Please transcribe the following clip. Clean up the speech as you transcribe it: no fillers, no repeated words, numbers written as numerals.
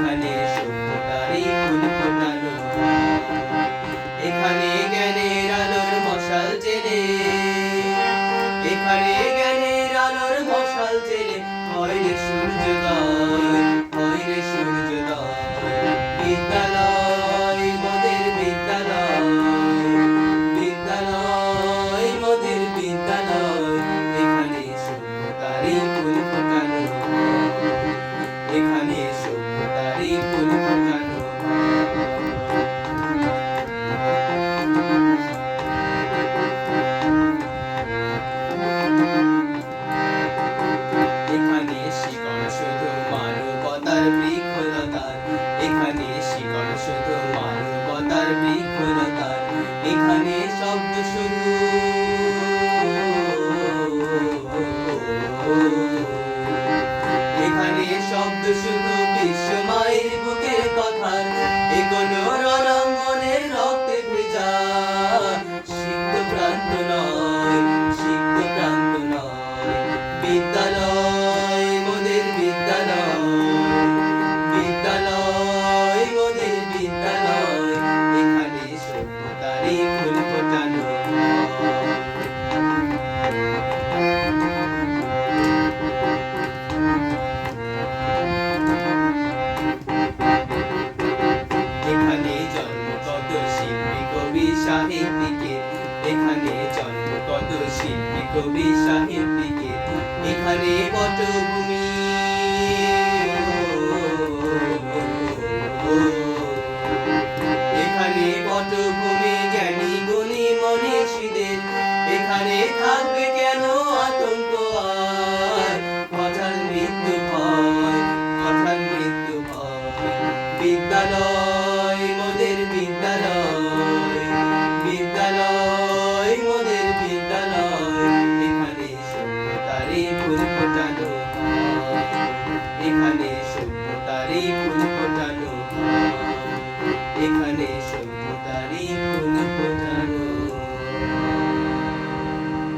এখানে সভ্যতারই ফুল ফোটানো হাট। এখানে জ্ঞানের আলোর মশাল জেলে, এখানে জ্ঞানের আলোর মশাল জেলে হয় রে সূর্যোদয়, হয় রে সূর্যোদয়। বিদ্যালয় মোদের বিদ্যালয়, বিদ্যালয় মোদের বিদ্যালয়। এখানে সভ্যতারই ফুল ফোটানো হাট। এখানে সভ্যতারই ফুল ফোটানো হাট। এখানে শিকড় শুধু মানবতার বৃক্ষলতার, এখানে শিকড় শুধু মানবতার বৃক্ষলতার। এখানে শব্দ শুধু, এখানে শব্দ শুধু বিশ্বমায়ের বুকের কথার। এ কোনো রণাঙ্গনের রক্তে ভেজা সিক্ত প্রান্ত নয়, সিক্ত প্রান্ত নয়। বিদ্যালয় মোদের বিদ্যালয়, বিদ্যালয় মোদের বিদ্যালয়। এখানে সভ্যতারই ফুল ফোটানো হাট। এখানে জন্ম কত শিল্পী কবি সাহিত্যিকের, এখানে জন্ম কত শিল্পী কবি সাহিত্যিকের। এখানে পটভূমি